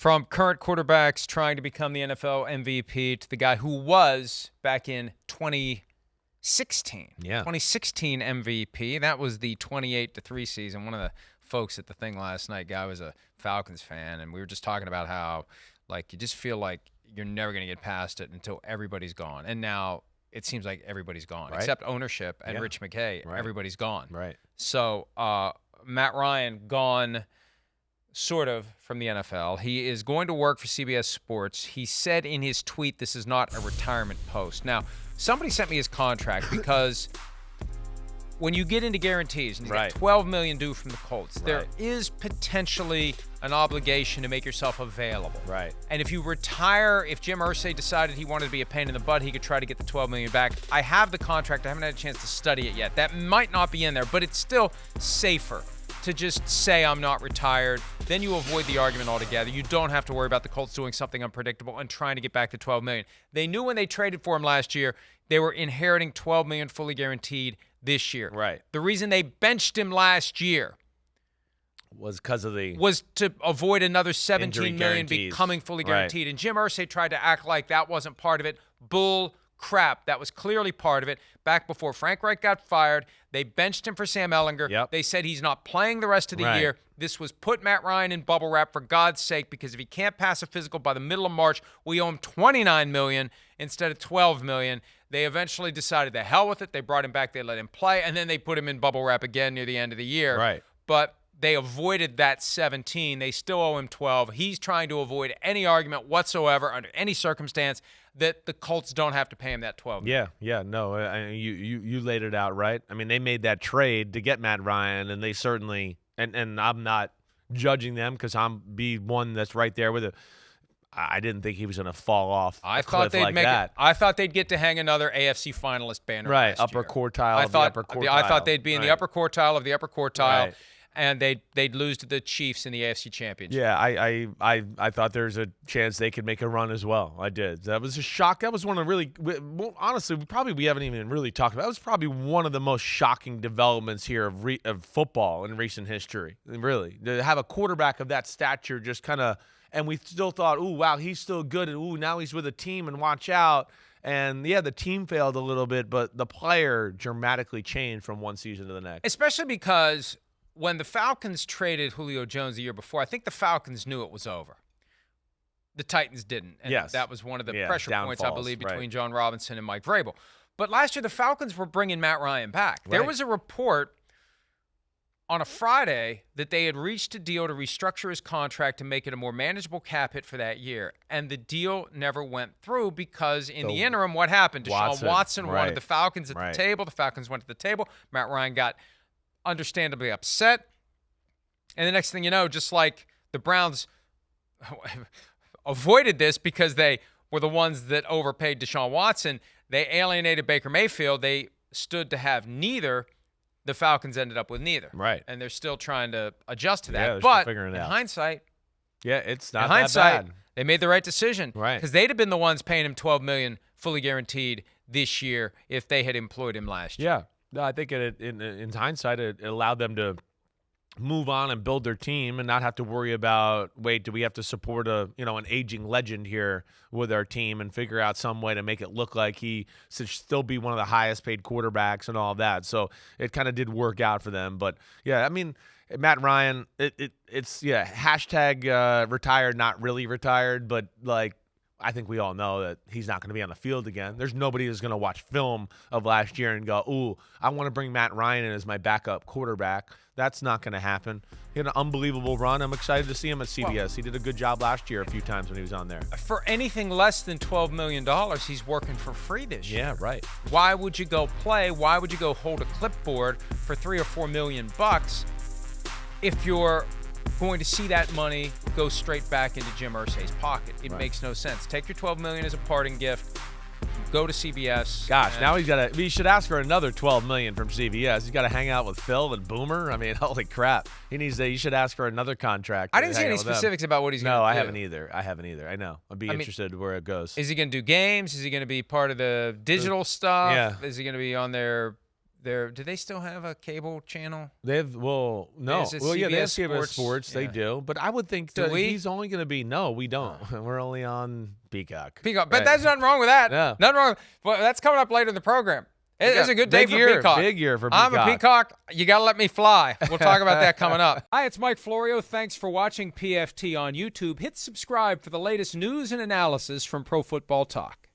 From current quarterbacks trying to become the NFL MVP to the guy who was back in 2016. Yeah. 2016 MVP. That was the 28-3 season. One of the folks at the thing last night, guy was a Falcons fan, and we were just talking about how, like, you just feel like you're never going to get past it until everybody's gone. And now it seems like everybody's gone, right. except ownership and Rich McKay. Right. Everybody's gone. Right. So Matt Ryan gone sort of from the NFL. He is going to work for CBS Sports. He said in his tweet, this is not a retirement post. Now, somebody sent me his contract because when you get into guarantees and you Right. get $12 million due from the Colts, there Right. is potentially an obligation to make yourself available. Right. And if you retire, if Jim Irsay decided he wanted to be a pain in the butt, he could try to get the $12 million back. I have the contract. I haven't had a chance to study it yet. That might not be in there, but it's still safer to just say I'm not retired. Then you avoid the argument altogether. You don't have to worry about the Colts doing something unpredictable and trying to get back to $12 million. They knew when they traded for him last year, they were inheriting $12 million fully guaranteed this year. Right. The reason they benched him last year Was because of the was to avoid another $17 million guarantees. becoming fully Right. guaranteed. And Jim Irsay tried to act like that wasn't part of it. Bull crap. That was clearly part of it. Back before Frank Reich got fired, they benched him for Sam Ehlinger. Yep. They said he's not playing the rest of the Right. year. This was put Matt Ryan in bubble wrap for God's sake, because if he can't pass a physical by the middle of March, we owe him $29 million instead of $12 million. They eventually decided the hell with it. They brought him back. They let him play, and then they put him in bubble wrap again near the end of the year. Right. But they avoided that 17. They still owe him 12. He's trying to avoid any argument whatsoever under any circumstance that the Colts don't have to pay him that 12. Yeah, no, you laid it out right. I mean, they made that trade to get Matt Ryan, and they certainly, and I'm not judging them because I'm be one that's right there with it. I didn't think he was going to fall off a cliff like that. I thought they'd get to hang another AFC finalist banner. Right, last upper year. quartile of the upper quartile. I thought they'd be in the upper quartile of the upper quartile. Right. And they'd lose to the Chiefs in the AFC Championship. Yeah, I thought there's a chance they could make a run as well. I did. That was a shock. That was one of honestly, we haven't even really talked about. That was probably one of the most shocking developments here of football in recent history. Really, to have a quarterback of that stature just kind of, and we still thought, ooh, wow, he's still good, and ooh, now he's with a team, and watch out. And yeah, the team failed a little bit, but the player dramatically changed from one season to the next. Especially because when the Falcons traded Julio Jones the year before, I think the Falcons knew it was over. The Titans didn't. And yes. that was one of the pressure points, I downfalls, believe, between right. John Robinson and Mike Vrabel. But last year, the Falcons were bringing Matt Ryan back. There Right. was a report on a Friday that they had reached a deal to restructure his contract to make it a more manageable cap hit for that year. And the deal never went through because in the interim, what happened? Deshaun Watson wanted right. the Falcons at the table. The Falcons went to the table. Matt Ryan got understandably upset. And the next thing you know, just like the Browns avoided this because they were the ones that overpaid Deshaun Watson, they alienated Baker Mayfield. They stood to have neither. The Falcons ended up with neither. Right. And they're still trying to adjust to that. Yeah, they're but still figuring it out. hindsight, Yeah, it's not in that hindsight, bad. they made the right decision. Right. Because they'd have been the ones paying him $12 million fully guaranteed this year if they had employed him last year. Yeah, no, I think in hindsight, it allowed them to move on and build their team and not have to worry about, wait, do we have to support an aging legend here with our team and figure out some way to make it look like he should still be one of the highest paid quarterbacks and all of that. So it kind of did work out for them. But yeah, I mean, Matt Ryan, it's hashtag retired, not really retired, but like, I think we all know that he's not going to be on the field again. There's nobody who's going to watch film of last year and go, ooh, I want to bring Matt Ryan in as my backup quarterback. That's not going to happen. He had an unbelievable run. I'm excited to see him at CBS. Well, he did a good job last year a few times when he was on there. For anything less than $12 million, he's working for free this year. Yeah, right. Why would you go play? Why would you go hold a clipboard for $3 or $4 million if you're going to see that money go straight back into Jim Irsay's pocket? It makes no sense. Take your $12 million as a parting gift. Go to CBS. Gosh, now he should ask for another $12 million from CBS. He's got to hang out with Phil and Boomer. I mean, holy crap. He should ask for another contract. I didn't see any specifics about what he's going to do. No, I haven't either. I know. I'd be interested where it goes. Is he going to do games? Is he going to be part of the digital stuff? Yeah. Is he going to be on their Do they still have a cable channel? They have, no. Is it Well, yeah, they have CBS CBS Sports. They Yeah. do. But I would think Do that we? he's only going to be, no, we don't. We're only on Peacock. Peacock. But Right. there's nothing wrong with that. Yeah. Nothing wrong. Well, that's coming up later in the program. It's a good day Big for year, Peacock. big year for I'm a Peacock. Peacock. You got to let me fly. We'll talk about that coming up. Hi, it's Mike Florio. Thanks for watching PFT on YouTube. Hit subscribe for the latest news and analysis from Pro Football Talk.